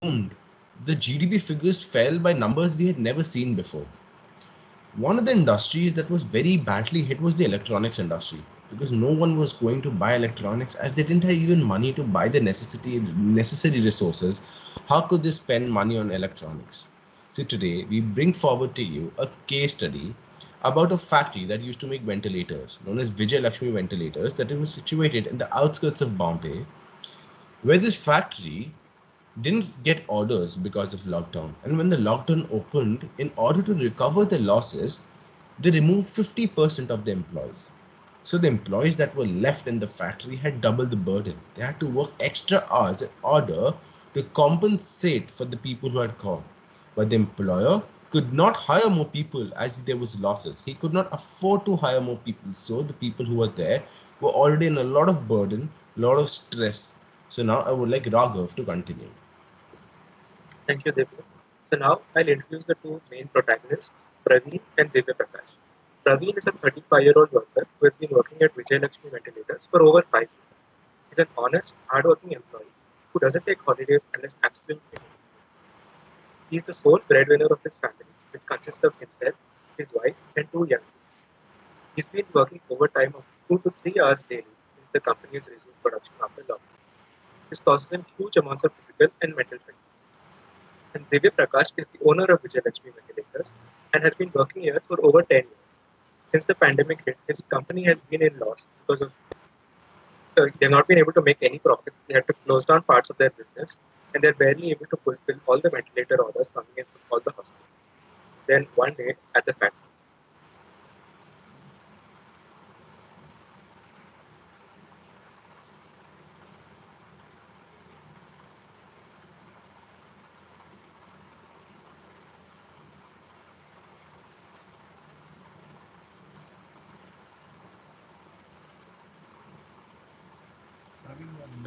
boomed. The GDP figures fell by numbers we had never seen before. One of the industries that was very badly hit was the electronics industry because no one was going to buy electronics as they didn't have even money to buy the necessary resources. How could they spend money on electronics? So today we bring forward to you a case study about a factory that used to make ventilators known as Vijay Lakshmi Ventilators that was situated in the outskirts of Bombay, where this factory didn't get orders because of lockdown. And when the lockdown opened, in order to recover the losses, they removed 50% of the employees. So the employees that were left in the factory had double the burden. They had to work extra hours in order to compensate for the people who had gone. But the employer could not hire more people as there was losses. He could not afford to hire more people. So the people who were there were already in a lot of burden, a lot of stress. So now I would like Raghav to continue. Thank you, Divya. So now I'll introduce the two main protagonists, Praveen and Divya Prakash. Praveen is a 35-year-old worker who has been working at Vijay Lakshmi Ventilators for over 5 years. He's an honest, hardworking employee who doesn't take holidays unless absolutely necessary. He is the sole breadwinner of his family, which consists of himself, his wife, and two young kids. He's been working overtime of 2 to 3 hours daily since the company has resumed production after lockdown. This causes him huge amounts of physical and mental fatigue. And Divya Prakash is the owner of Vijay Lakshmi Ventilators and has been working here for over 10 years. Since the pandemic hit, his company has been in loss because of they've not been able to make any profits. They had to close down parts of their business and they're barely able to fulfill all the ventilator orders coming in from all the hospitals. Then one day at the factory,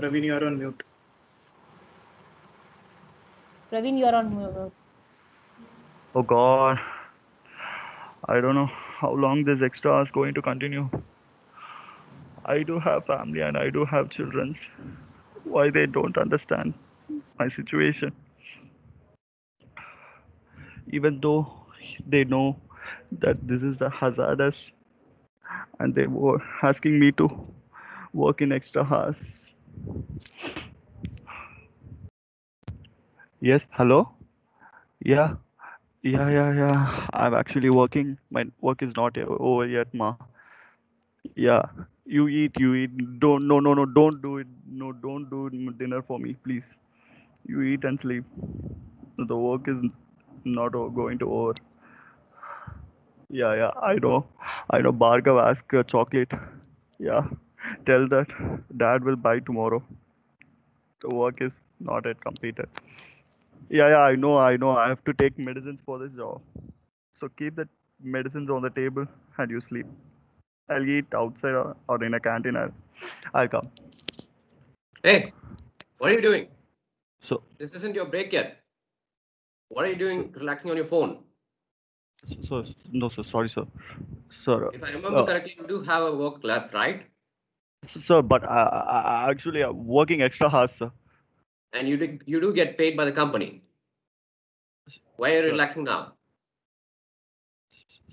Praveen, you are on mute. Praveen, you're on mute. Oh God, I don't know how long this extra is going to continue. I do have family and I do have children. Why they don't understand my situation? Even though they know that this is the hazardous and they were asking me to work in extra hours. Yes, hello? Yeah, yeah. I'm actually working. My work is not over yet, ma. Yeah, you eat. Don't, no, don't do it. No, don't do dinner for me, please. You eat and sleep. The work is not going to over. Yeah, I know. Bhargav asked chocolate. Yeah, tell that dad will buy tomorrow. The work is not yet completed. Yeah, I know. I have to take medicines for this job. So keep the medicines on the table and you sleep. I'll eat outside or in a canteen. I'll come. Hey, what are you doing? So, This isn't your break yet. What are you doing relaxing on your phone? so no, sir. Sorry, sir. Sir, If I remember correctly, you do have a work left, right? sir, but I actually working extra hard, sir. And you do get paid by the company. Why are you Sir, relaxing now?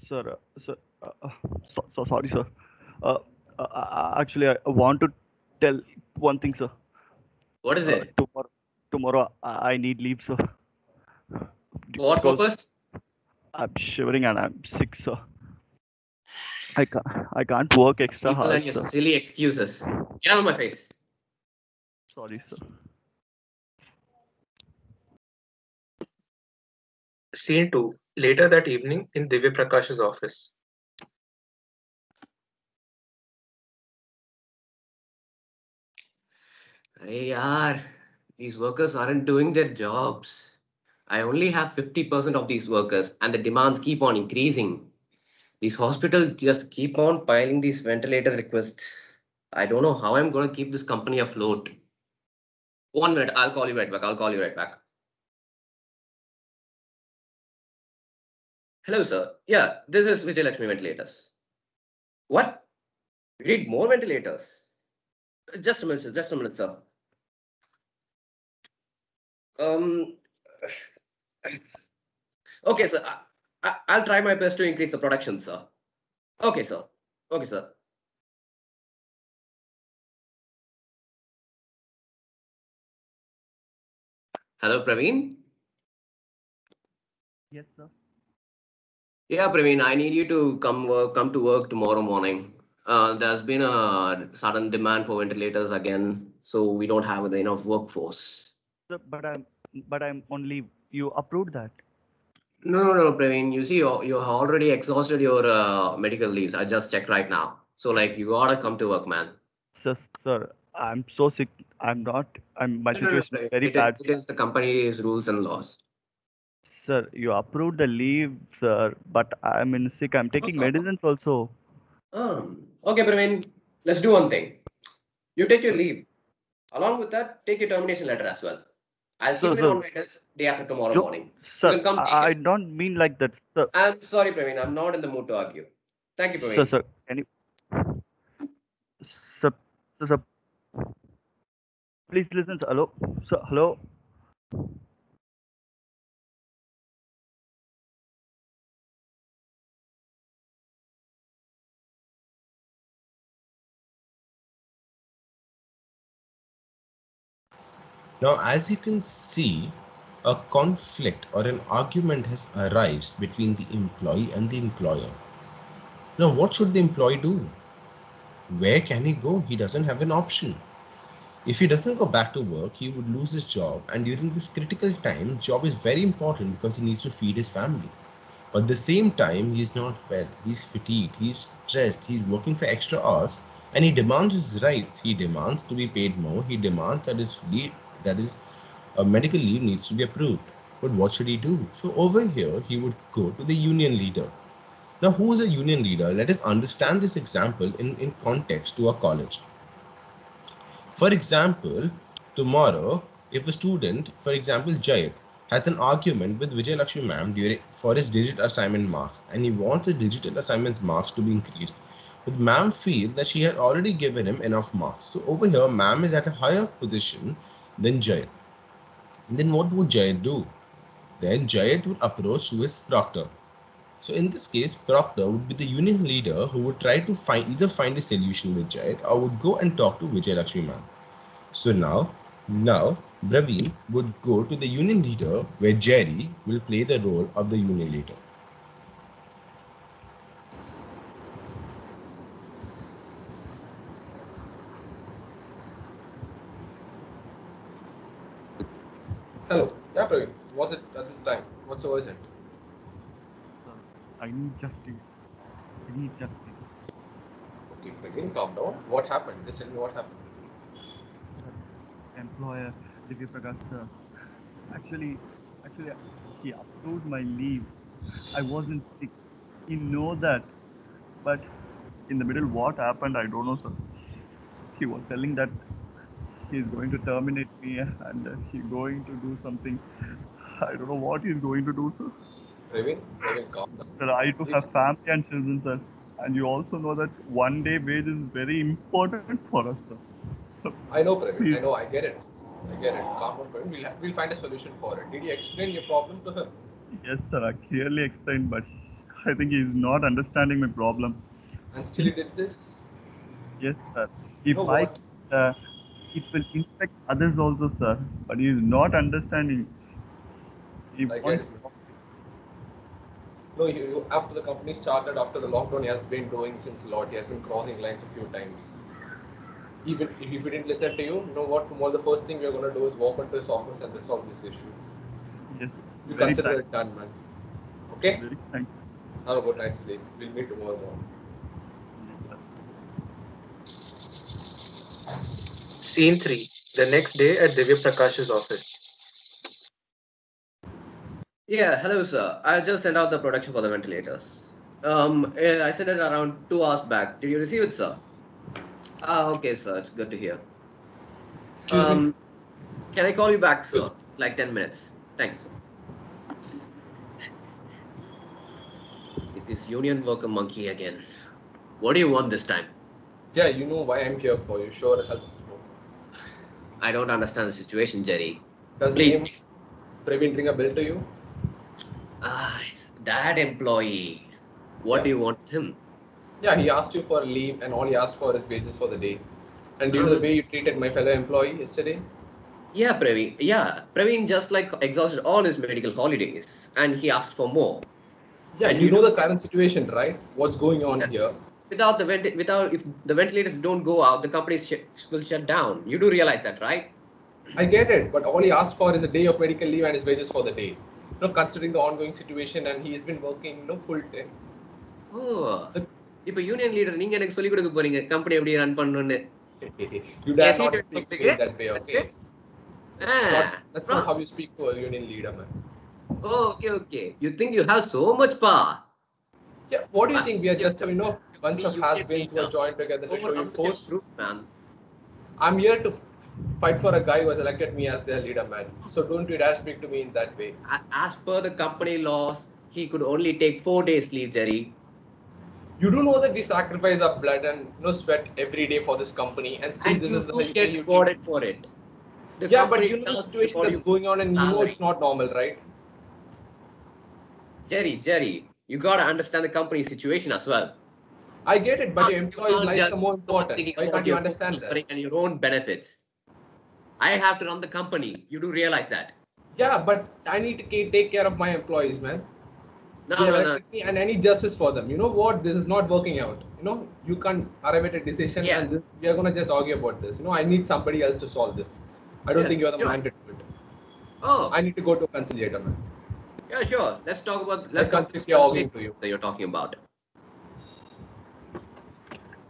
sir, sorry, sir. Uh, actually, I want to tell one thing, sir. What is it? Tomorrow I need leave, sir, For what because purpose? I'm shivering and I'm sick, sir. I can't work extra People hard, and your sir. silly excuses. Get out of my face. Sorry, sir. scene 2, later that evening in Divya Prakash's office. Hey, yaar, these workers aren't doing their jobs. I only have 50% of these workers, and the demands keep on increasing. These hospitals just keep on piling these ventilator requests. I don't know how I'm going to keep this company afloat. 1 minute, I'll call you right back. I'll call you right back. Hello, sir. Yeah, this is Vijay Lakshmi Ventilators. What? You need more ventilators? Just a minute, sir. Just a minute, sir. Um. Okay, sir. I'll try my best to increase the production, sir. Okay, sir. Okay, sir. Hello, Praveen. Yes, sir. Yeah, Praveen, I need you to come to work tomorrow morning. There's been a sudden demand for ventilators again, so we don't have enough workforce. Sir, but I'm on leave. You approved that. No, Praveen. You see, you already exhausted your medical leaves. I just checked right now. So, like, you gotta come to work, man. Sir, I'm so sick. I'm not. My No, situation is Praveen. very bad. It is the company's rules and laws. Sir, you approved the leave, sir, but I'm in sick. I'm taking medicines also. Okay, Praveen. Let's do one thing. You take your leave. Along with that, take your termination letter as well. I'll keep it Sir, on my desk day after tomorrow you, morning. You sir, can come take I it. don't mean like that, sir. I'm sorry, Praveen. I'm not in the mood to argue. Thank you, Sir, Praveen. sir, can you, sir, sir, please listen, sir. Hello, sir, hello. Now, as you can see, a conflict or an argument has arisen between the employee and the employer. Now, what should the employee do? Where can he go? He doesn't have an option. If he doesn't go back to work, he would lose his job. And during this critical time, job is very important because he needs to feed his family. But at the same time, he's not well. He's fatigued. He's stressed. He's working for extra hours, and he demands his rights. He demands to be paid more. He demands that his medical leave needs to be approved. But what should he do? So over here, he would go to the union leader. Now, who is a union leader? Let us understand this example in context to a college. For example, tomorrow, if a student, for example, Jayat, has an argument with Vijay Lakshmi ma'am for his digital assignment marks and he wants the digital assignment marks to be increased, but ma'am feels that she has already given him enough marks. So over here, ma'am is at a higher position than Jayat. And then what would Jayat do? Then Jayat would approach to his proctor. So in this case, proctor would be the union leader who would try to find a solution with Jayat or would go and talk to Vijay Lakshmi ma'am. So now Braveen would go to the union leader where Jerry will play the role of the union leader. Hello. Yeah, Praveen. What's it at this time? What's so urgent? Sir, I need justice. I need justice. Okay, Praveen, calm down. What happened? Just tell me what happened. Sir, employer, Divya Prakash, sir. Actually, actually, he approved my leave. I wasn't sick. He know that, but in the middle, what happened? I don't know, sir. He was telling that he's going to terminate me and he's going to do something. I don't know what he's going to do, sir. Praveen, calm down. Sir, I do have family and children, sir. And you also know that one day wage is very important for us, sir. So, I know, Praveen. please. I know. I get it. I get it. Calm down, Praveen. We'll find a solution for it. Did you explain your problem to him? Yes, sir, I clearly explained, but I think he's not understanding my problem. And still he did this? Yes, sir. You If know I, what? it will infect others also, sir. But he is not understanding. He I get wants. it. No, after the company started, after the lockdown, he has been doing since a lot. He has been crossing lines a few times. Even if he didn't listen to you, you know what? Tomorrow, the first thing we're going to do is walk into his office and resolve this issue. Yes, You very consider thank, it done, man. Okay? very thank. Have a good night's sleep. We'll meet tomorrow morning. Yes, sir. Scene 3. The next day at Divya Prakash's office. Yeah, hello, sir. I just sent out the production for the ventilators. I sent it around 2 hours back. Did you receive it, sir? Okay, sir. It's good to hear. Excuse me? Can I call you back, sir? Like 10 minutes. Thanks. Is this union worker monkey again? What do you want this time? Yeah, you know why I'm here for. You sure helps. I don't understand the situation, Jerry. Does the Please. name Praveen ring a bell to you? It's that employee. What do you want with him? Yeah, he asked you for a leave and all he asked for is wages for the day. And do you know the way you treated my fellow employee yesterday? Yeah, Praveen. Yeah, Praveen just like exhausted all his medical holidays, and he asked for more. Yeah, And you know the current situation, right? What's going on here? without if the ventilators don't go out, the company will shut down. You do realize that, right? I get it, but all he asked for is a day of medical leave and his wages for the day. You know, considering the ongoing situation and he has been working, full time. Oh, இப்போ union leader நீங்க எனக்கு சொல்லி கொடுக்க போறீங்க company எப்படி run பண்ணணும்னு. You dare not speak to me that way, okay? That's not how you speak to a union leader, man. Oh, okay. You think you have so much power? Yeah, what do you think? We are just a bunch of has-beens who are joined together to show you force. Man. I'm here to fight for a guy who has elected me as their leader, man. So don't you dare speak to me in that way. As per the company laws, he could only take 4 days leave, Jerry. You do know that we sacrifice our blood and sweat every day for this company, and still and this you is the do get rewarded for it. Yeah, but you know the situation that's going on, and you know it's not normal, right? Jerry, you gotta understand the company's situation as well. I get it, but your employees' lives are more important. Why can't you understand that? And your own benefits. I have to run the company. You do realize that. Yeah, but I need to take care of my employees, man. No. And I need justice for them. You know what? This is not working out. You can't arrive at a decision, and we are gonna just argue about this. I need somebody else to solve this. I don't think you're the man to do it. Oh. I need to go to a conciliator, man. Yeah, sure. Let's talk about that you're talking about.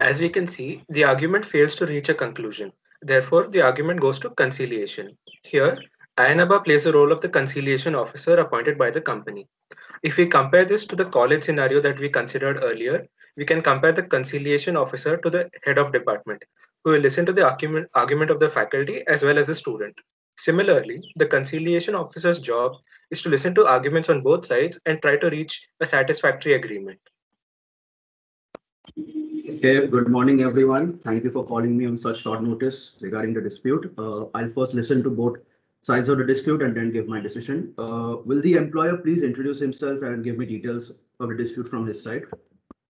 As we can see, the argument fails to reach a conclusion. Therefore, the argument goes to conciliation. Here, Ayanaba plays the role of the conciliation officer appointed by the company. If we compare this to the college scenario that we considered earlier, we can compare the conciliation officer to the head of department, who will listen to the argument of the faculty as well as the student. Similarly, the conciliation officer's job is to listen to arguments on both sides and try to reach a satisfactory agreement. Okay, good morning, everyone. Thank you for calling me on such short notice regarding the dispute. I'll first listen to both sides of the dispute and then give my decision. Will the employer please introduce himself and give me details of the dispute from his side?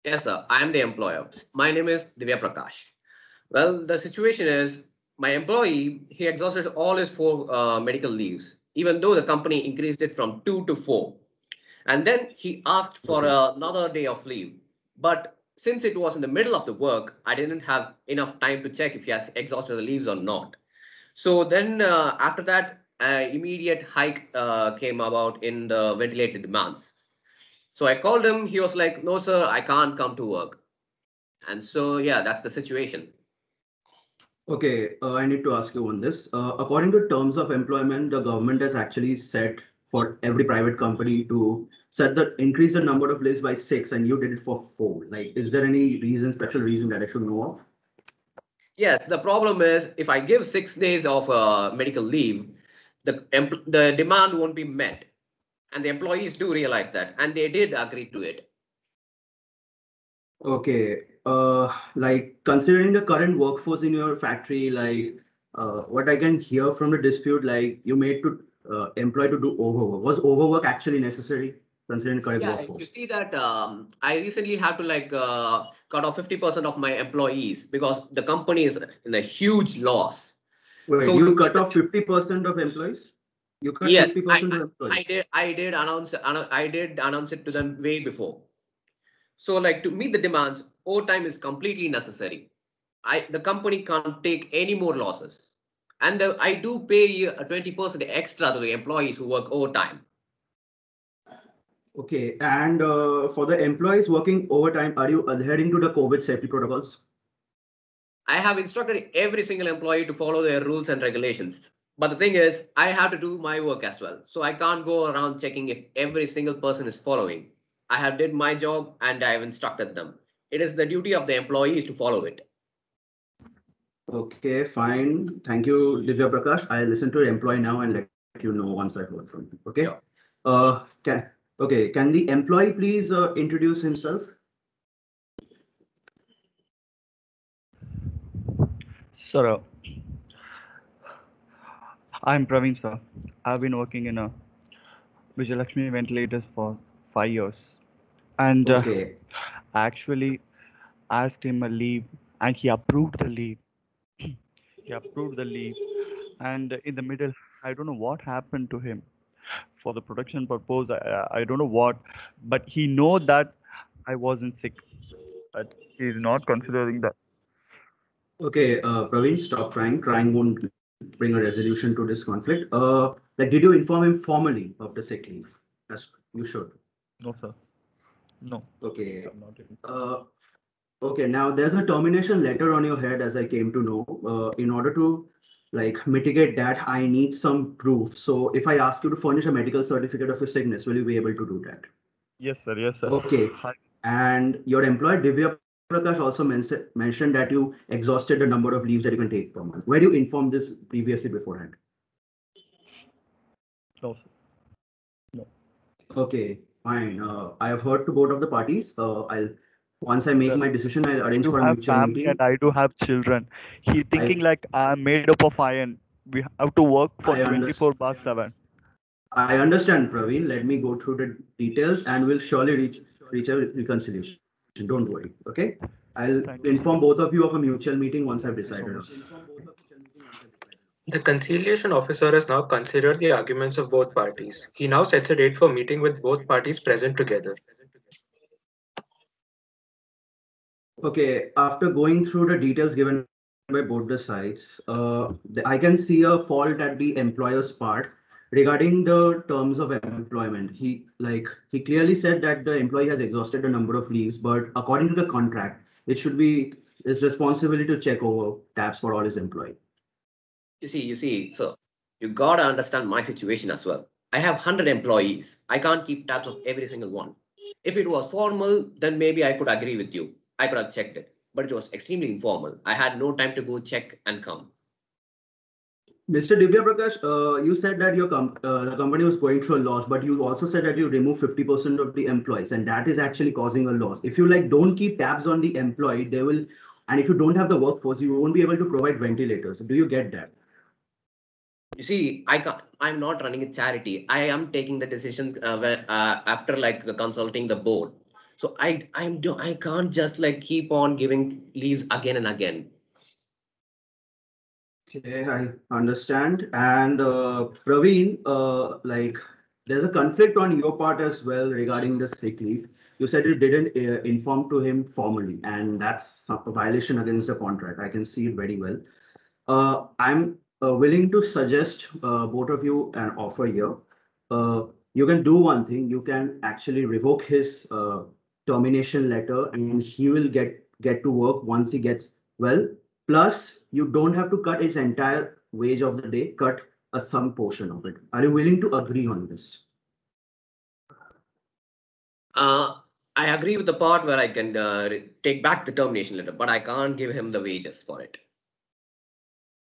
Yes, sir. I am the employer. My name is Divya Prakash. Well, the situation is my employee, he exhausted all his 4 medical leaves, even though the company increased it from 2 to 4. And then he asked for another day of leave. But since it was in the middle of the work, I didn't have enough time to check if he has exhausted the leaves or not. So then after that, immediate hike came about in the ventilated demands. So I called him. He was like, no, sir, I can't come to work. And so, yeah, that's the situation. Okay, I need to ask you on this. According to terms of employment, the government has actually set for every private company to increase the number of leaves by 6, and you did it for 4. Like, is there any special reason that I should know of? Yes, the problem is if I give 6 days of medical leave, the demand won't be met. And the employees do realize that, and they did agree to it. Okay, like considering the current workforce in your factory, like what I can hear from the dispute, like you made to employ to do overwork. Was overwork actually necessary considering current workforce? You see that I recently had to cut off 50% of my employees because the company is in a huge loss. Wait, so you cut off 50% of employees? You cut 50% of employees? I did announce it to them way before. So like to meet the demands, overtime is completely necessary. The company can't take any more losses. And I do pay 20% extra to the employees who work overtime. Okay, and for the employees working overtime, are you adhering to the COVID safety protocols? I have instructed every single employee to follow their rules and regulations. But the thing is, I have to do my work as well. So I can't go around checking if every single person is following. I have did my job and I have instructed them. It is the duty of the employees to follow it. Okay, fine. Thank you, Divya Prakash. I'll listen to your employee now and let you know once I heard from you. Okay. Sure. Can the employee please introduce himself? Sir, I'm Praveen, sir. I've been working in a Vijayalakshmi ventilators for 5 years, and Okay. I actually asked him a leave, and he approved the leave. He approved the leave, and in the middle, I don't know what happened to him for the production purpose. I don't know what, but he know that I wasn't sick, but he's not considering that. Okay, Praveen, stop crying. Crying won't bring a resolution to this conflict. Like, did you inform him formally of the sick leave? As you should. No, sir. No, Okay. I'm not even. Uh, okay. Now there's a termination letter on your head, as I came to know. In order to like mitigate that, I need some proof. So if I ask you to furnish a medical certificate of your sickness, will you be able to do that? Yes, sir. Yes, sir. Okay. Hi. And your employer Divya Prakash also mentioned that you exhausted the number of leaves that you can take per month. Were you informed this previously beforehand? No, sir. No. Okay, fine. I have heard to both of the parties. I'll once I make Sir, my decision, I'll I arrange do for a have mutual family and meeting. I do have children. He I thinking like I'm made up of iron. We have to work for I understand. 24 bar 7. I understand, Praveen. Let me go through the details, and we'll surely reach a reconciliation. Don't worry. Okay. I'll Thank you inform so much. both of you of a mutual meeting once I've Thank you so decided on. much. The conciliation officer has now considered the arguments of both parties. He now sets a date for meeting with both parties present together. Okay, after going through the details given by both the sides, I can see a fault at the employer's part regarding the terms of employment. He clearly said that the employee has exhausted the number of leaves, but according to the contract, it should be his responsibility to check over tabs for all his employees. So you gotta understand my situation as well. I have 100 employees. I can't keep tabs of every single one. If it was formal, then maybe I could agree with you. I could have checked it. But it was extremely informal. I had no time to go check and come. Mr. Divya Prakash, you said that the company was going through a loss, but you also said that you remove 50% of the employees, and that is actually causing a loss. If you like don't keep tabs on the employee, they will, and if you don't have the workforce, you won't be able to provide ventilators. Do you get that? You see, I'm not running a charity. I am taking the decision after like consulting the board. So I can't just like keep on giving leaves again and again. Okay, I understand. And Praveen, there's a conflict on your part as well regarding the sick leave. You said you didn't inform to him formally, and that's a violation against the contract. I can see it very well. I'm willing to suggest both of you an offer here. You can do one thing. You can actually revoke his termination letter, and he will get to work once he gets well. Plus, you don't have to cut his entire wage of the day. Cut a some portion of it. Are you willing to agree on this? I agree with the part where I can take back the termination letter, but I can't give him the wages for it.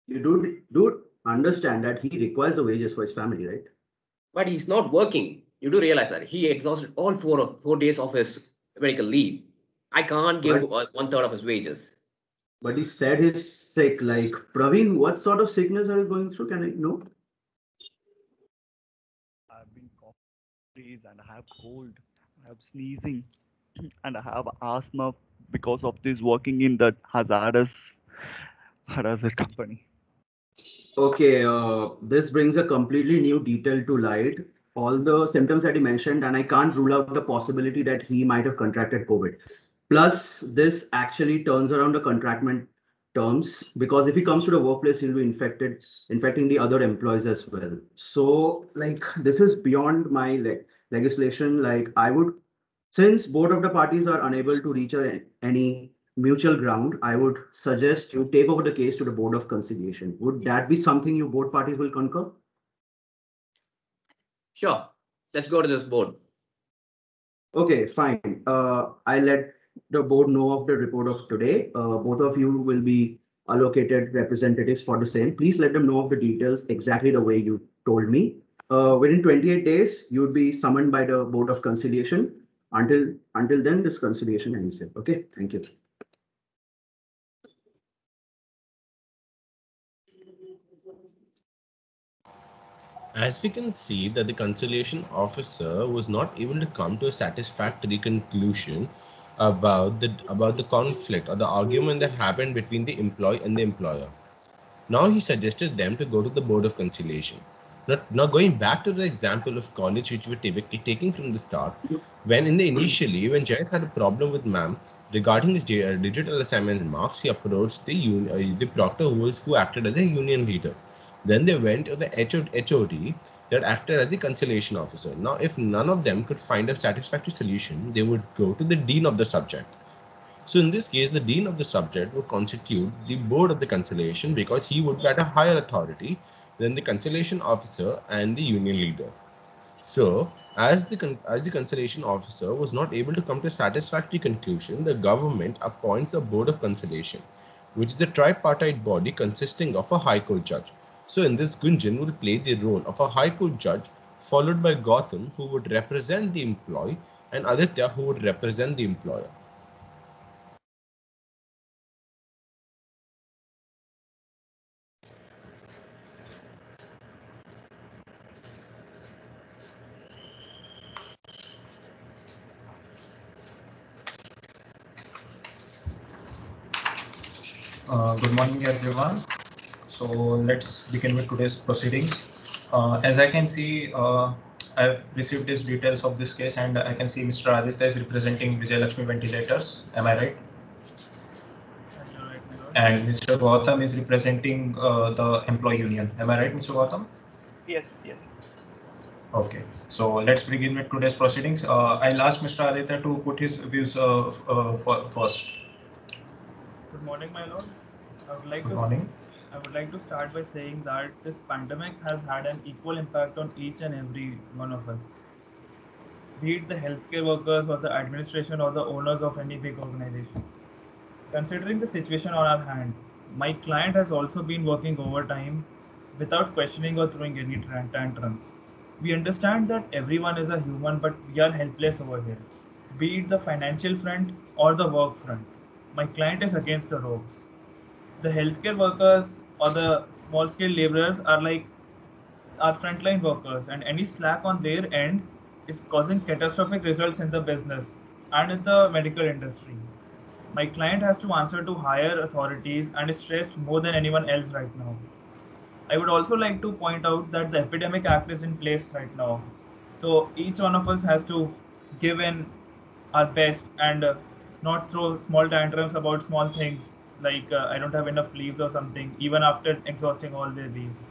You do understand that he requires the wages for his family, right? But he's not working. You do realize that he exhausted all 4 days of his medical leave. I can't give But 1/3 of his wages. but he said he's sick. Like Praveen, what sort of sickness are you going through? Can I know? I've been coughing and I have cold. I have sneezing and I have asthma because of this working in that hazardous company. Okay, this brings a completely new detail to light. All the symptoms that he mentioned, and I can't rule out the possibility that he might have contracted COVID. Plus, this actually turns around the contractment terms because if he comes to the workplace, he'll be infecting the other employees as well. So, like, this is beyond my legislation. Like, I would, since both of the parties are unable to reach any mutual ground, I would suggest you take over the case to the Board of Conciliation. Would that be something you both parties will concur? Sure, let's go to this board. Okay, fine. I let the board know of the report of today. Both of you will be allocated representatives for the same. Please let them know of the details exactly the way you told me. Within 28 days, you would be summoned by the Board of Conciliation. Until then, this conciliation ends. Okay, thank you. As we can see that the conciliation officer was not able to come to a satisfactory conclusion about the conflict or the argument that happened between the employee and the employer. Now he suggested them to go to the Board of Conciliation. Now going back to the example of college which we were taking from the start, when when Jayat had a problem with ma'am regarding his digital assignment marks, he approached the proctor who acted as a union leader. Then they went to the HOD that acted as the conciliation officer. Now, if none of them could find a satisfactory solution, they would go to the dean of the subject. So in this case, the dean of the subject would constitute the board of the conciliation because he would be at a higher authority than the conciliation officer and the union leader. So, as the conciliation officer was not able to come to a satisfactory conclusion, the government appoints a board of conciliation, which is a tripartite body consisting of a high court judge. So, in this, Gunjan will play the role of a high court judge, followed by Gautam, who would represent the employee, and Aditya, who would represent the employer. Good morning, everyone. So let's begin with today's proceedings. As I can see, I've received these details of this case, and I can see Mr. Aditya is representing Vijay Lakshmi Ventilators. Am I right? And Mr. Gautam is representing the employee union. Am I right, Mr. Gautam? Yes, yes. Okay, so let's begin with today's proceedings. I'll ask Mr. Aditya to put his views first. Good morning, my lord. Good morning. I would like to start by saying that this pandemic has had an equal impact on each and every one of us. Be it the healthcare workers or the administration or the owners of any big organization. Considering the situation on our hand, my client has also been working overtime without questioning or throwing any tantrums. We understand that everyone is a human, but we are helpless over here. Be it the financial front or the work front. My client is against the ropes. The healthcare workers or the small scale laborers are like our frontline workers, and any slack on their end is causing catastrophic results in the business and in the medical industry. My client has to answer to higher authorities and is stressed more than anyone else right now. I would also like to point out that the Epidemic Act is in place right now. So each one of us has to give in our best and not throw small tantrums about small things like I don't have enough leaves or something, even after exhausting all their leaves.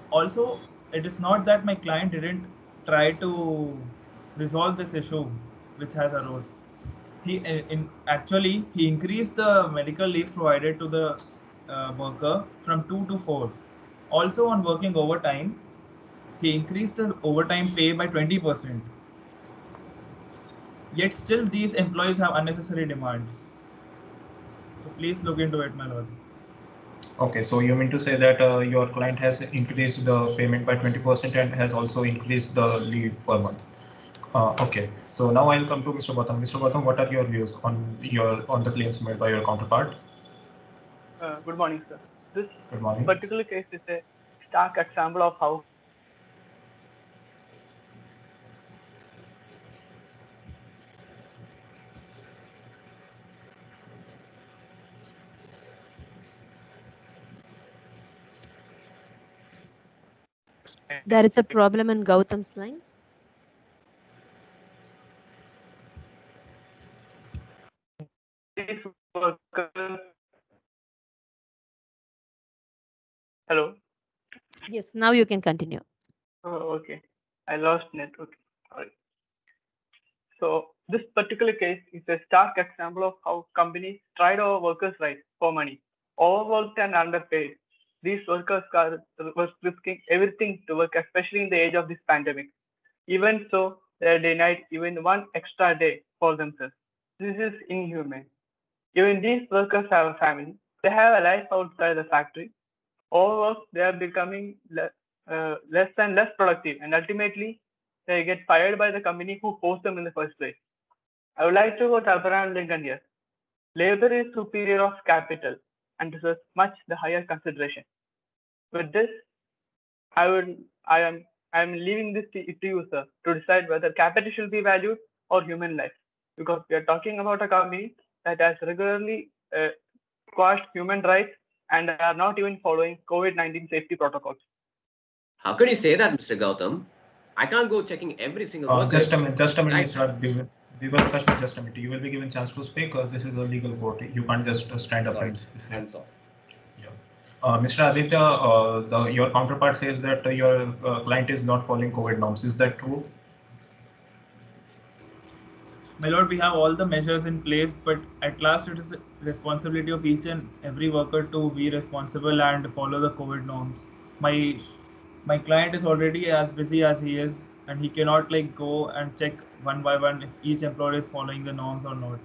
Also, it is not that my client didn't try to resolve this issue which has arose. He increased the medical leaves provided to the worker from 2 to 4. Also, on working overtime, he increased the overtime pay by 20%. Yet still these employees have unnecessary demands. So please look into it, my lord. Okay, so you mean to say that your client has increased the payment by 20% and has also increased the leave per month. Okay, so now I'll come to Mr. Gautam. Mr. Gautam, what are your views on the claims made by your counterpart? Good morning, sir. This Good morning. particular case is a stark example of how There is a problem in Gautam's line. these workers. Hello. Yes, now you can continue. Oh, okay. I lost network. Sorry. So this particular case is a stark example of how companies tried our workers' rights for money, overworked and underpaid. These workers were risking everything to work, especially in the age of this pandemic. Even so, they are denied even one extra day for themselves. This is inhumane. Even these workers have a family. They have a life outside the factory. Overworked, they are becoming less and less productive, and ultimately, they get fired by the company who forced them in the first place. I would like to quote Abraham Lincoln here. Labor is superior of capital and deserves much the higher consideration. With this, I would I am leaving this to you, sir, to decide whether capital should be valued or human life, because we are talking about a company that has regularly quashed human rights and are not even following COVID-19 safety protocols. How can you say that, Mr. Gautam? I can't go checking every single worker. Just a minute, Mr. Viva, just a minute. You will be given chance to speak. This is a legal court. You can't just stand up and say. Hands off. Mr. Aditya, your counterpart says that your client is not following COVID norms. Is that true? My lord, we have all the measures in place, but at last it is the responsibility of each and every worker to be responsible and follow the COVID norms. My client is already as busy as he is, and he cannot like go and check one by one if each employer is following the norms or not.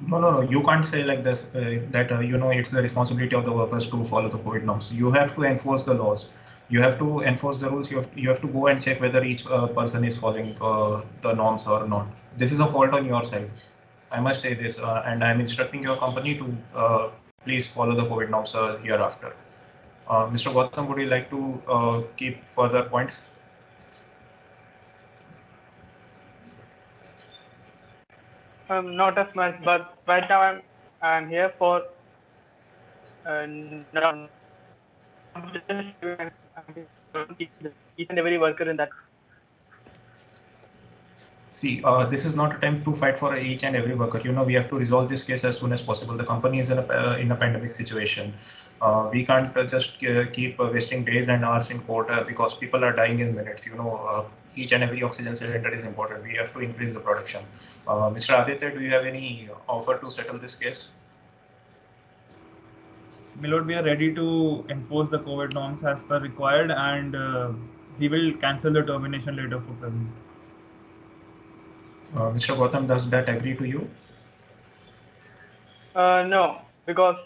No. You can't say like this that it's the responsibility of the workers to follow the COVID norms. You have to enforce the laws. You have to enforce the rules. You have to go and check whether each person is following the norms or not. This is a fault on your side. I must say this, and I'm instructing your company to please follow the COVID norms hereafter. Mr. Gautam, would you like to keep further points? Not as much, but right now I'm here for each and every worker in that. See, this is not a time to fight for each and every worker. We have to resolve this case as soon as possible. The company is in a pandemic situation. We can't just keep wasting days and hours in court because people are dying in minutes. Each and every oxygen cylinder is important. We have to increase the production. Mr. Aditya, do you have any offer to settle this case? My lord, we are ready to enforce the COVID norms as per required, and we will cancel the termination letter for Praveen. Mr. Gautam, does that agree to you? No, because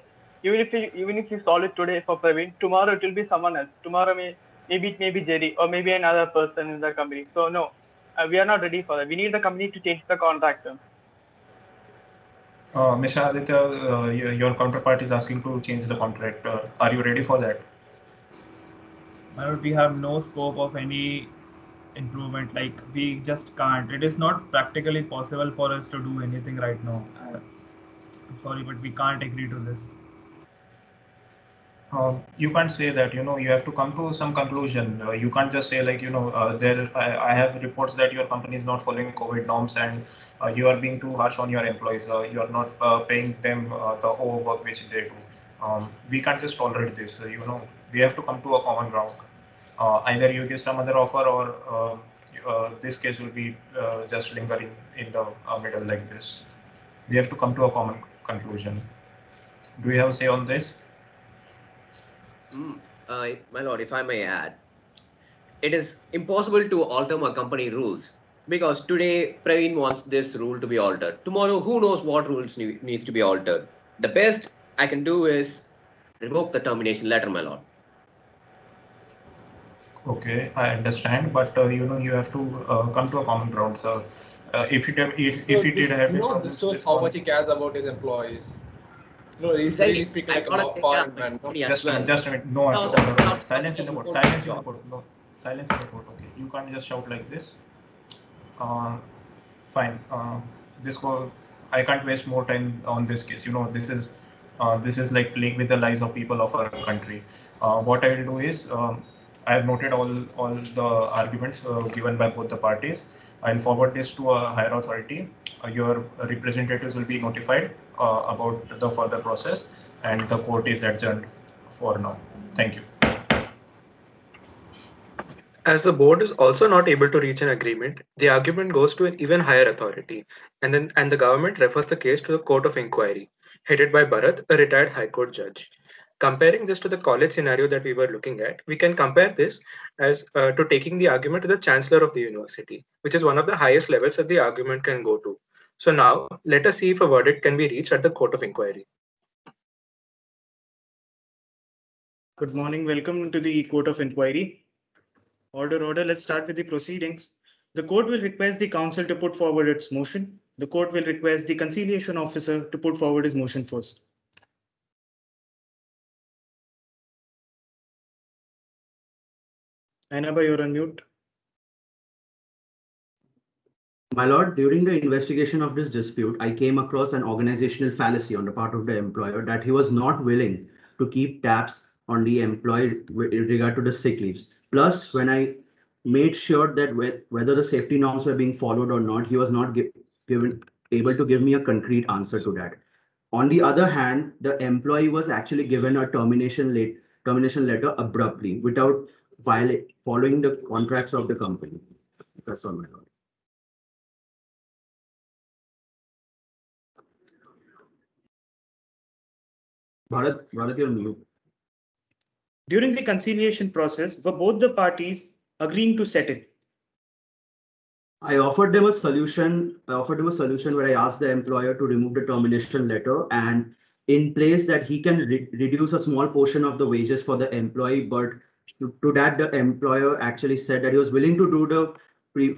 even if you solve it today for Praveen, tomorrow it will be someone else. Tomorrow maybe it may be Jerry or maybe another person in the company. So no, we are not ready for that. We need the company to change the contract terms. Mr. Aditya, your counterpart is asking to change the contract. Are you ready for that? We have no scope of any improvement. Like, we just can't. It is not practically possible for us to do anything right now. I'm sorry, but we can't agree to this. You can't say that. You have to come to some conclusion. You can't just say like, I have reports that your company is not following COVID norms and you are being too harsh on your employees. You are not paying them the overwork which they do. We can't just tolerate this. We have to come to a common ground. Either you give some other offer or this case will be just lingering in the middle like this. We have to come to a common conclusion. Do you have a say on this? My lord, if I may add, it is impossible to alter my company rules because today Praveen wants this rule to be altered. Tomorrow, who knows what rules needs to be altered? The best I can do is revoke the termination letter, my lord. Okay, I understand, but you have to come to a common ground, sir. If he did have, this shows how much he cares about his employees. No, he's really speaking like a power man. Just a minute. No, silence in the court. Silence in the court. No, silence in the court. Okay, you can't just shout like this. Fine. I can't waste more time on this case. This is like playing with the lives of people of our country. What I will do is, I have noted all the arguments given by both the parties. I'll forward this to a higher authority. Your representatives will be notified about the further process, and the court is adjourned for now. Thank you. As the board is also not able to reach an agreement, the argument goes to an even higher authority, and the government refers the case to the Court of Inquiry, headed by Bharat, a retired High Court judge. Comparing this to the college scenario that we were looking at, we can compare this as to taking the argument to the chancellor of the university, which is one of the highest levels that the argument can go to. So now, let us see if a verdict can be reached at the Court of Inquiry. Good morning. Welcome to the Court of Inquiry. Order. Let's start with the proceedings. The court will request the counsel to put forward its motion. The court will request the conciliation officer to put forward his motion first. Ainaba, you're on mute. My lord, during the investigation of this dispute, I came across an organizational fallacy on the part of the employer that he was not willing to keep tabs on the employee with regard to the sick leaves. Plus, when I made sure that whether the safety norms were being followed or not, he was not able to give me a concrete answer to that. On the other hand, the employee was actually given a termination letter abruptly without following the contracts of the company. That's all, my lord. Bharat, you're mute. During the conciliation process, were both the parties agreeing to settle? I offered them a solution. Where I asked the employer to remove the termination letter and in place that he can reduce a small portion of the wages for the employee. But to that, the employer actually said that he was willing to do the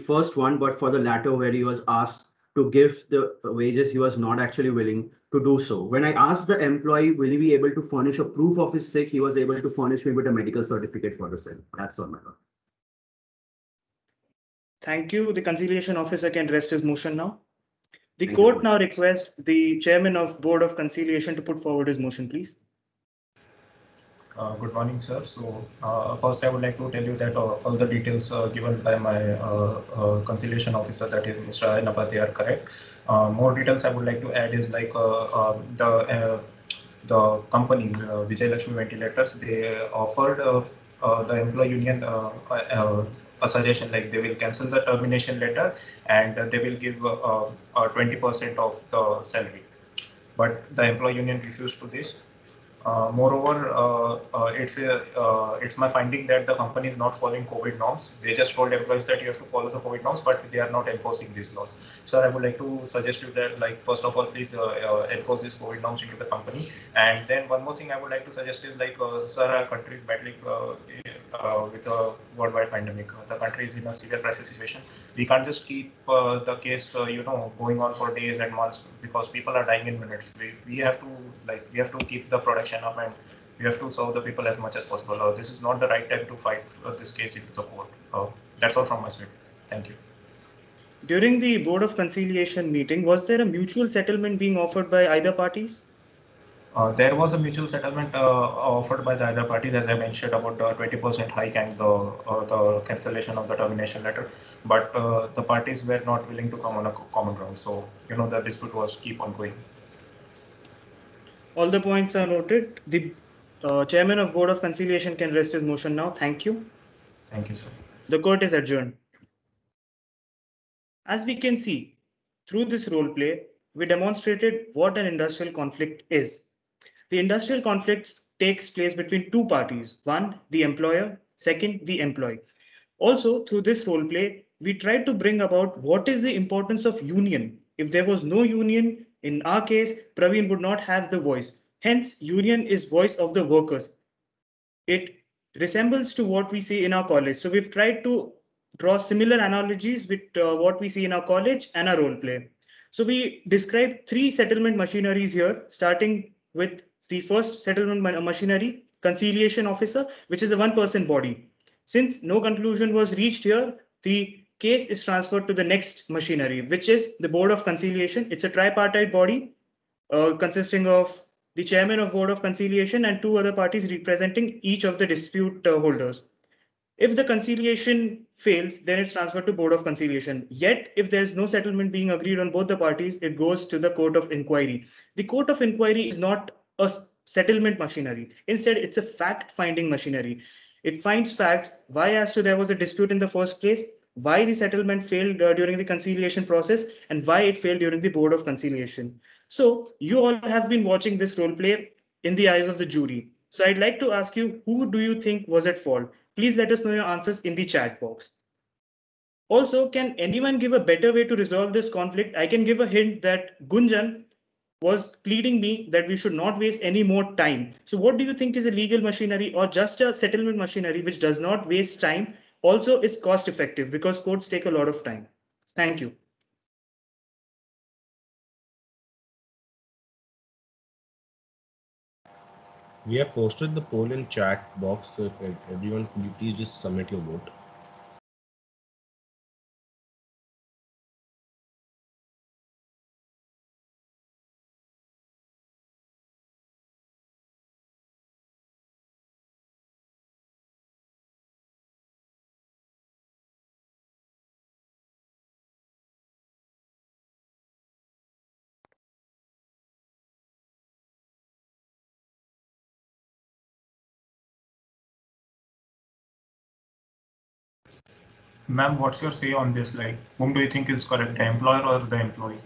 first one, but for the latter, where he was asked to give the wages, he was not actually willing to do so. When I asked the employee, will he be able to furnish a proof of his sick, he was able to furnish me with a medical certificate for the same. That's all, my lord. Thank you. The conciliation officer can rest his motion now. The Thank court you. now requests the chairman of Board of Conciliation to put forward his motion, please. Good morning, sir. So first I would like to tell you that all the details given by my conciliation officer, that is Mr. Ainaba, they are correct. More details I would like to add is like the company Vijay Lakshmi Ventilators, they offered the employee union a suggestion like they will cancel the termination letter and they will give 20% of the salary. But the employee union refused to this. Moreover, it's my finding that the company is not following COVID norms. They just told employees that you have to follow the COVID norms, but they are not enforcing these laws. Sir, I would like to suggest you that, like, first of all, please enforce these COVID norms into the company. And then one more thing I would like to suggest is, like, sir, our country is battling with a worldwide pandemic. The country is in a severe crisis situation. We can't just keep the case, going on for days and months because people are dying in minutes. We have to keep the production up and we have to serve the people as much as possible. This is not the right time to fight this case into the court. That's all from my side. Thank you. During the Board of Conciliation meeting, was there a mutual settlement being offered by either parties? There was a mutual settlement offered by the other parties, as I mentioned, about the 20% hike and the cancellation of the termination letter. But the parties were not willing to come on a common ground. So, the dispute was keep on going. All the points are noted. The chairman of Board of Conciliation can rest his motion now. Thank you. Thank you, sir. The court is adjourned. As we can see, through this role play, we demonstrated what an industrial conflict is. The industrial conflict takes place between two parties. One, the employer. Second, the employee. Also, through this role play, we tried to bring about what is the importance of union. If there was no union, in our case, Praveen would not have the voice. Hence, union is voice of the workers. It resembles to what we see in our college. So we've tried to draw similar analogies with what we see in our college and our role play. So we described three settlement machineries here, starting with the first settlement machinery, conciliation officer, which is a one-person body. Since no conclusion was reached here, the case is transferred to the next machinery, which is the Board of Conciliation. It's a tripartite body consisting of the chairman of Board of Conciliation and two other parties representing each of the dispute holders. If the conciliation fails, then it's transferred to Board of Conciliation. Yet, if there's no settlement being agreed on both the parties, it goes to the Court of Inquiry. The Court of Inquiry is not a settlement machinery. Instead, it's a fact-finding machinery. It finds facts, why as to there was a dispute in the first place, why the settlement failed during the conciliation process, and why it failed during the Board of Conciliation. So you all have been watching this role play in the eyes of the jury. So I'd like to ask you, who do you think was at fault? Please let us know your answers in the chat box. Also, can anyone give a better way to resolve this conflict? I can give a hint that Gunjan was pleading me that we should not waste any more time. So what do you think is a legal machinery or just a settlement machinery which does not waste time, also is cost effective because courts take a lot of time? Thank you. We have posted the poll in chat box, so if everyone, could you please just submit your vote? Ma'am, what's your say on this? Like, whom do you think is correct, the employer or the employee?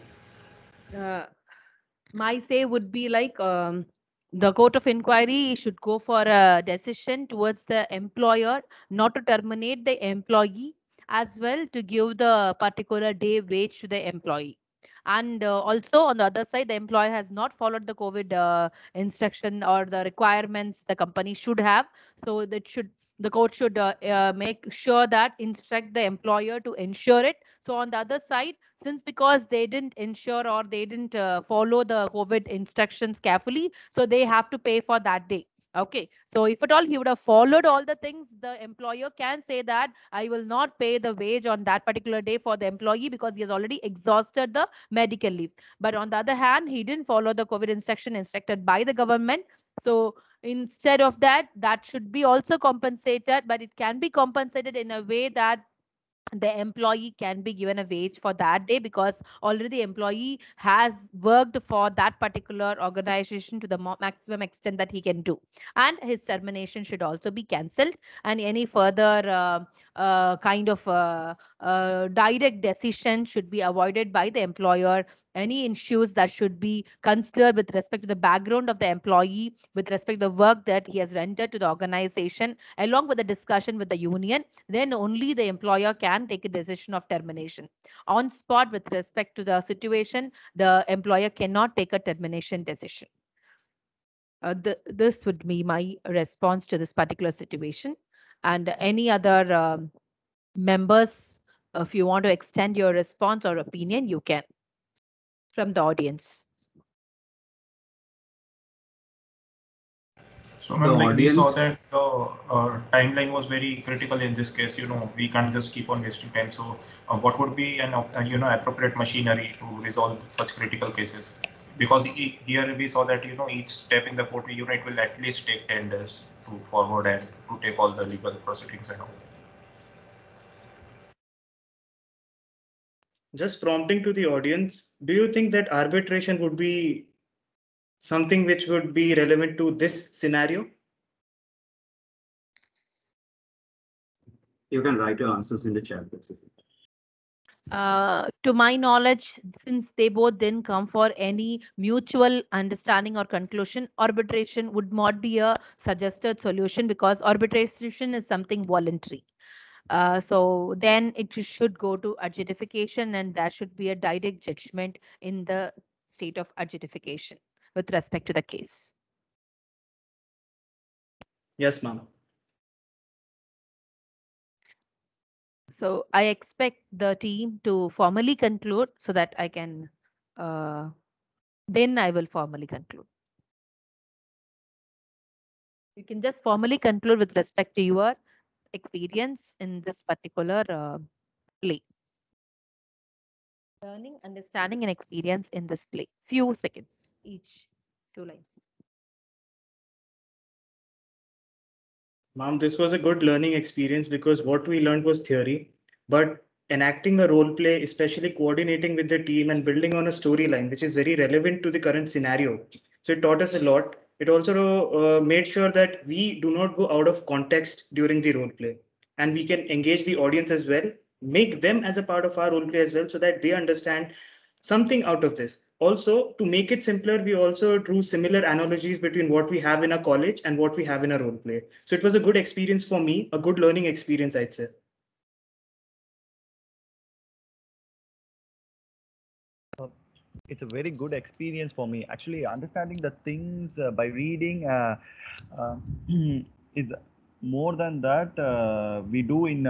My say would be like the court of inquiry should go for a decision towards the employer not to terminate the employee, as well to give the particular day wage to the employee. And also on the other side, the employer has not followed the COVID instruction or the requirements the company should have. So that should, the court should make sure that instruct the employer to ensure it. So on the other side, since because they didn't ensure or they didn't follow the COVID instructions carefully, so they have to pay for that day. Okay, so if at all he would have followed all the things, the employer can say that I will not pay the wage on that particular day for the employee because he has already exhausted the medical leave. But on the other hand, he didn't follow the COVID instruction instructed by the government. So instead of that, that should be also compensated, but it can be compensated in a way that the employee can be given a wage for that day because already the employee has worked for that particular organization to the maximum extent that he can do, and his termination should also be cancelled, and any further kind of direct decision should be avoided by the employer. Any issues that should be considered with respect to the background of the employee, with respect to the work that he has rendered to the organization, along with the discussion with the union, then only the employer can take a decision of termination. On spot, with respect to the situation, the employer cannot take a termination decision. This would be my response to this particular situation. And any other members, if you want to extend your response or opinion, you can from the audience. So, ma'am, like we saw that the timeline was very critical in this case. You know, we can't just keep on wasting time. So, what would be an appropriate machinery to resolve such critical cases? Because here we saw that each step in the court, it will at least take 10 days to forward and to take all the legal proceedings and all. Just prompting to the audience, do you think that arbitration would be something which would be relevant to this scenario? You can write your answers in the chat box. To my knowledge, since they both didn't come for any mutual understanding or conclusion, arbitration would not be a suggested solution because arbitration is something voluntary. So then it should go to adjudication, and there should be a direct judgment in the state of adjudication with respect to the case. Yes, ma'am. So I expect the team to formally conclude so that I can, then I will formally conclude. You can just formally conclude with respect to your experience in this particular play. Learning, understanding, and experience in this play. Few seconds each, 2 lines. Ma'am, this was a good learning experience because what we learned was theory, but enacting a role play, especially coordinating with the team and building on a storyline, which is very relevant to the current scenario. So it taught us a lot. It also made sure that we do not go out of context during the role play, and we can engage the audience as well, make them as a part of our role play as well, so that they understand something out of this. Also, to make it simpler, we also drew similar analogies between what we have in a college and what we have in a role play. So it was a good experience for me, a good learning experience, I'd say. It's a very good experience for me. Actually, understanding the things by reading is more than that we do in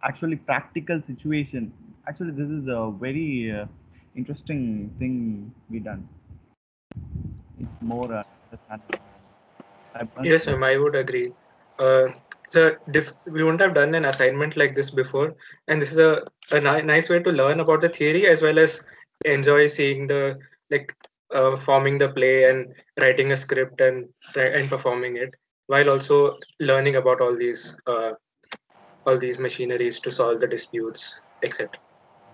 actually practical situation. Actually, this is a very interesting thing we done. It's more understanding. Yes, ma'am, I would agree. So we wouldn't have done an assignment like this before, and this is a nice way to learn about the theory as well as enjoy seeing the like forming the play and writing a script and performing it, while also learning about all these machineries to solve the disputes, etc.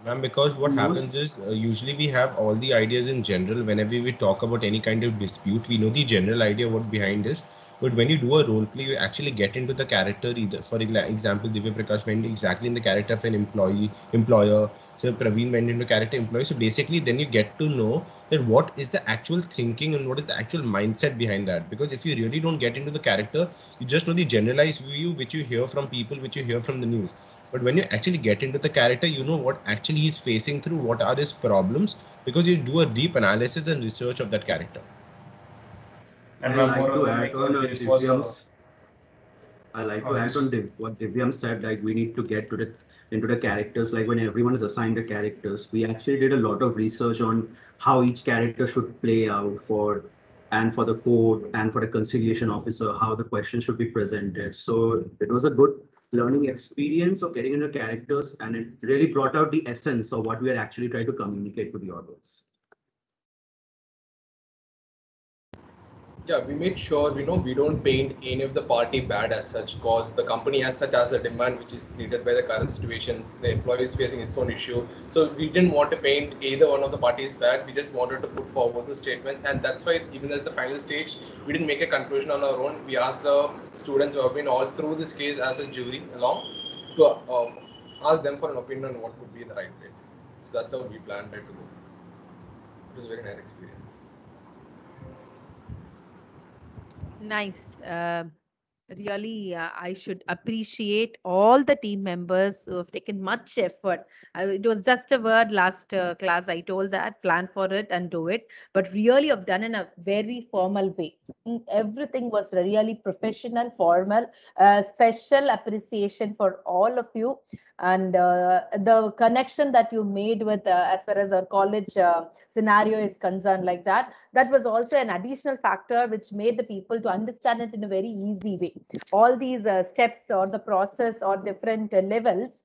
Ma'am, because what happens is usually we have all the ideas in general. Whenever we talk about any kind of dispute, we know the general idea what behind is. But when you do a role play, you actually get into the character. Either, for example, Divya Prakash went exactly in the character of an employer. So Praveen went into character employee. So basically, then you get to know that what is the actual thinking and what is the actual mindset behind that. Because if you really don't get into the character, you just know the generalized view which you hear from people, which you hear from the news. But when you actually get into the character, you know what actually he's facing through, what are his problems, because you do a deep analysis and research of that character. And I like to add on what Divyam said. Like we need to get to into the characters. Like when everyone is assigned the characters, we actually did a lot of research on how each character should play out and for the court and for the conciliation officer, how the question should be presented. So it was a good learning experience of getting into characters, and it really brought out the essence of what we are actually trying to communicate to the audience. Yeah, we made sure we don't paint any of the party bad as such, because the company as such has a demand which is needed by the current situations. The employee is facing his own issue, so we didn't want to paint either one of the parties bad. We just wanted to put forward the statements, and that's why even at the final stage we didn't make a conclusion on our own. We asked the students who have been all through this case as a jury along to ask them for an opinion on what would be the right way. So that's how we planned it to go. It was a very nice experience. Nice. Really, I should appreciate all the team members who have taken much effort. It was just a word last class. I told that plan for it and do it, but really have done in a very formal way. Everything was really professional, formal. Special appreciation for all of you, and the connection that you made with as far as our college scenario is concerned, like that. That was also an additional factor which made the people to understand it in a very easy way. All these steps or the process or different levels,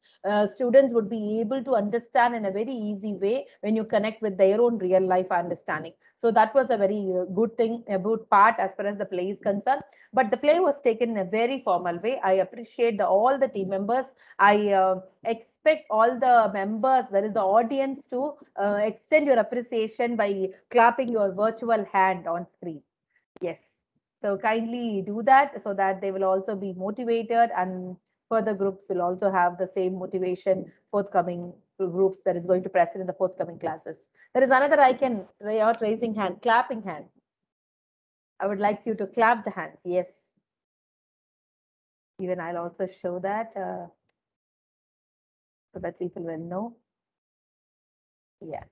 students would be able to understand in a very easy way when you connect with their own real life understanding. So that was a very good thing, a good part as far as the play is concerned. But the play was taken in a very formal way. I appreciate all the team members. I expect all the members, that is the audience, to extend your appreciation by clapping your virtual hand on screen. Yes. So kindly do that so that they will also be motivated, and further groups will also have the same motivation, forthcoming groups that is going to present in the forthcoming classes. There is another icon, not raising hand, clapping hand. I would like you to clap the hands. Yes. Even I'll also show that so that people will know. Yeah.